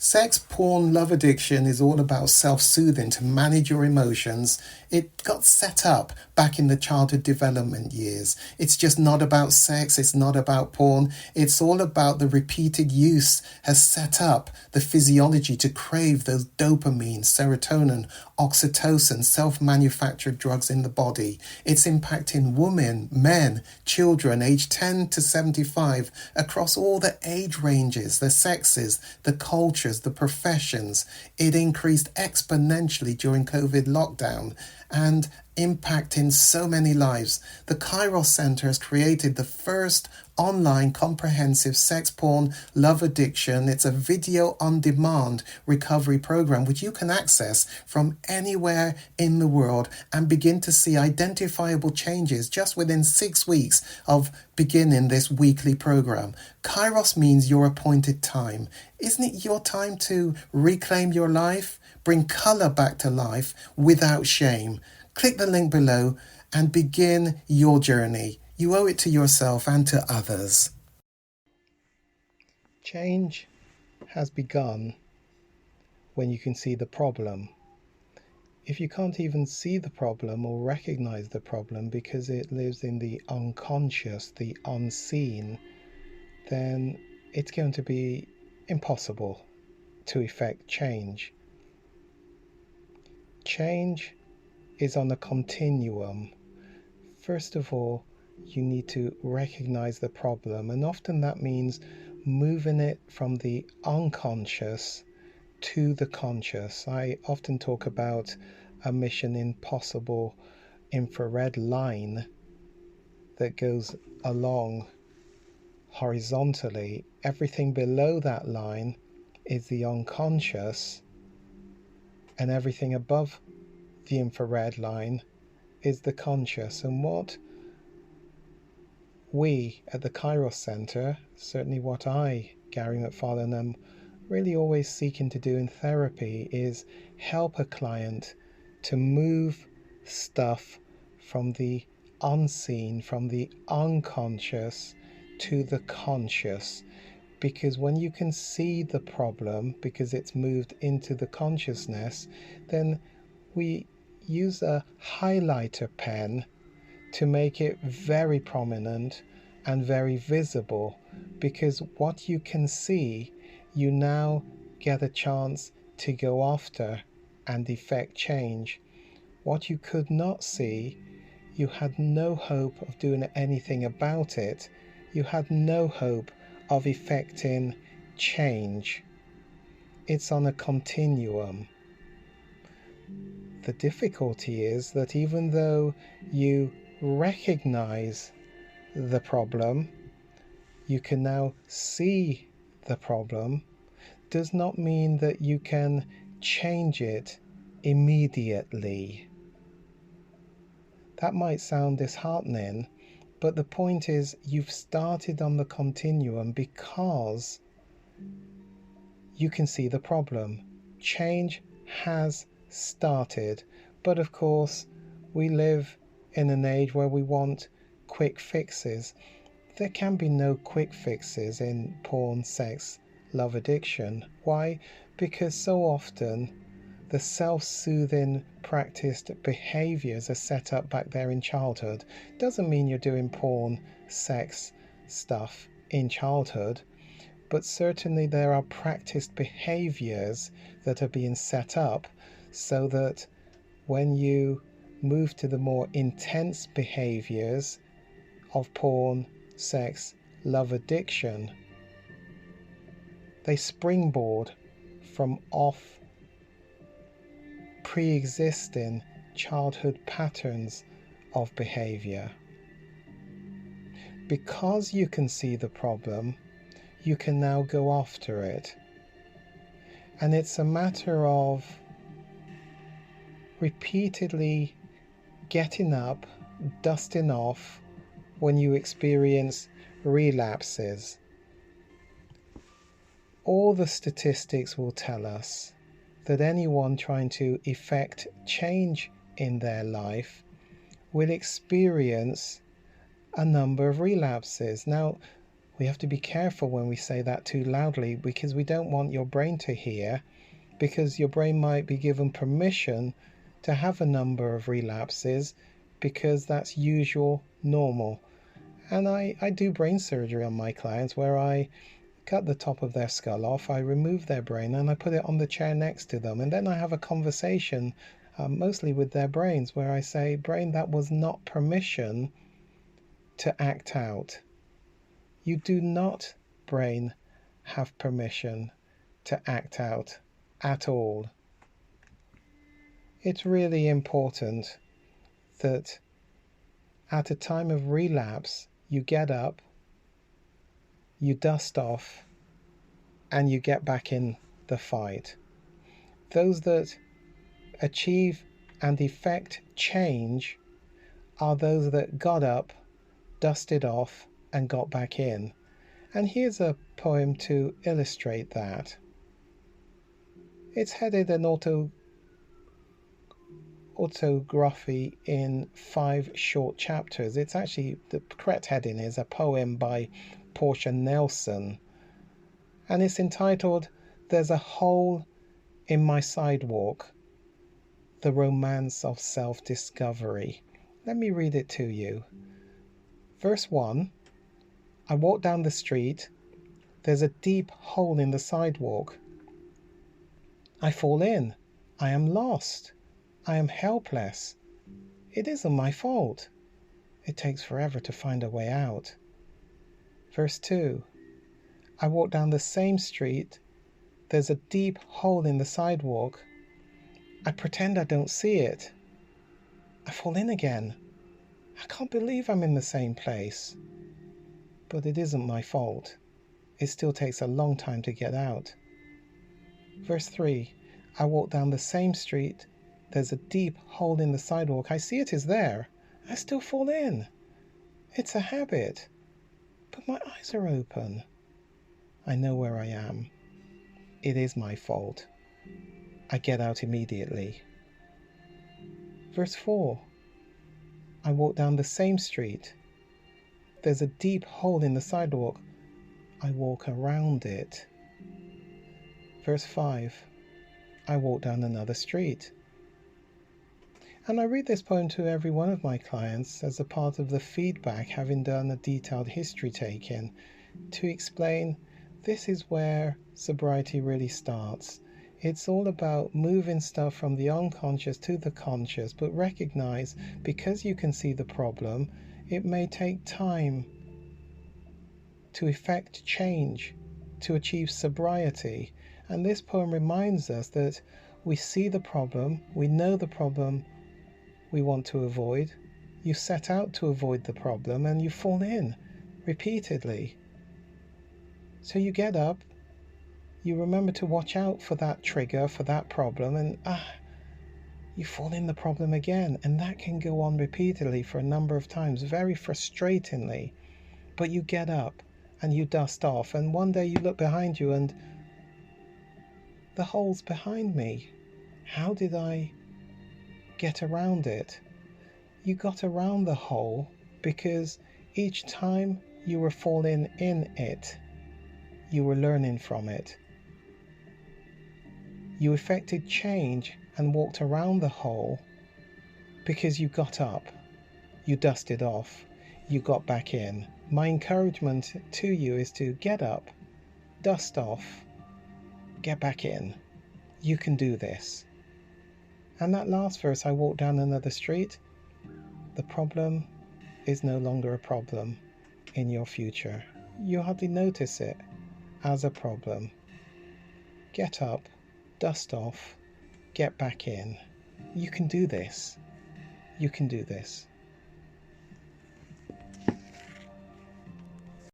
Sex, porn, love addiction is all about self-soothing to manage your emotions. It got set up back in the childhood development years. It's just not about sex. It's not about porn. It's all about the repeated use has set up the physiology to crave those dopamine, serotonin, oxytocin, self-manufactured drugs in the body. It's impacting women, men, children aged 10 to 75 across all the age ranges, the sexes, the cultures, the professions. It increased exponentially during COVID lockdown and impacting so many lives. The Kairos Centre has created the first online comprehensive sex, porn, love addiction. It's a video on demand recovery program which you can access from anywhere in the world and begin to see identifiable changes just within 6 weeks of beginning this weekly program. Kairos means your appointed time. Isn't it your time to reclaim your life? Bring colour back to life without shame. Click the link below and begin your journey. You owe it to yourself and to others. Change has begun when you can see the problem. If you can't even see the problem or recognize the problem because it lives in the unconscious, the unseen, then it's going to be impossible to effect change. Change is on a continuum. First of all, you need to recognize the problem, and often that means moving it from the unconscious to the conscious. I often talk about a Mission Impossible infrared line that goes along horizontally. Everything below that line is the unconscious, and everything above the infrared line is the conscious. And what we at the Kairos Centre, certainly what I, Gary McFarlane, am really always seeking to do in therapy is help a client to move stuff from the unseen, from the unconscious to the conscious. Because when you can see the problem, because it's moved into the consciousness, then we use a highlighter pen to make it very prominent and very visible, because what you can see, you now get a chance to go after and effect change. What you could not see, you had no hope of doing anything about it. You had no hope of effecting change. It's on a continuum. The difficulty is that even though you recognize the problem, you can now see the problem, does not mean that you can change it immediately. That might sound disheartening, but the point is you've started on the continuum because you can see the problem. Change has started, but of course we live in an age where we want quick fixes. There can be no quick fixes in porn, sex, love addiction. Why? Because so often the self-soothing practiced behaviors are set up back there in childhood. Doesn't mean you're doing porn, sex stuff in childhood, but certainly there are practiced behaviors that are being set up so that when you move to the more intense behaviors of porn, sex, love addiction, they springboard from off pre-existing childhood patterns of behavior. Because you can see the problem, you can now go after it. And it's a matter of repeatedly getting up, dusting off when you experience relapses. All the statistics will tell us that anyone trying to effect change in their life will experience a number of relapses. Now, We have to be careful when we say that too loudly, because we don't want your brain to hear, because your brain might be given permission to have a number of relapses because that's usual, normal. And I do brain surgery on my clients where I cut the top of their skull off, I remove their brain and I put it on the chair next to them, and then I have a conversation mostly with their brains where I say, brain, that was not permission to act out. You do not, brain, have permission to act out at all. It's really important that at a time of relapse, you get up, you dust off, and you get back in the fight. Those that achieve and effect change are those that got up, dusted off, and got back in. And here's a poem to illustrate that. It's headed an autography in 5 short chapters. It's actually, the correct heading is a poem by Portia Nelson, and it's entitled There's a Hole in My Sidewalk, The Romance of Self-Discovery. Let me read it to you. Verse 1, I walk down the street, there's a deep hole in the sidewalk. I fall in, I am lost, I am helpless. It isn't my fault. It takes forever to find a way out. Verse 2, I walk down the same street, there's a deep hole in the sidewalk. I pretend I don't see it. I fall in again. I can't believe I'm in the same place. But it isn't my fault. It still takes a long time to get out. Verse 3, I walk down the same street, there's a deep hole in the sidewalk. I see it is there. I still fall in. It's a habit. But my eyes are open. I know where I am. It is my fault. I get out immediately. Verse 4, I walk down the same street. There's a deep hole in the sidewalk. I walk around it. Verse 5, I walk down another street. And I read this poem to every one of my clients as a part of the feedback, having done a detailed history taking, to explain this is where sobriety really starts. It's all about moving stuff from the unconscious to the conscious, but recognize, because you can see the problem, it may take time to effect change, to achieve sobriety. And this poem reminds us that we see the problem, we know the problem we want to avoid, you set out to avoid the problem, and you fall in repeatedly. So you get up, you remember to watch out for that trigger, for that problem, and you fall in the problem again. And that can go on repeatedly for a number of times, very frustratingly. But you get up and you dust off, and one day you look behind you and the hole's behind me. How did I get around it? You got around the hole because each time you were falling in it, you were learning from it. You effected change and walked around the hole because you got up, you dusted off, you got back in. My encouragement to you is to get up, dust off, get back in. You can do this. And that last verse, I walk down another street, the problem is no longer a problem in your future. You hardly notice it as a problem. Get up, dust off, get back in. You can do this. You can do this.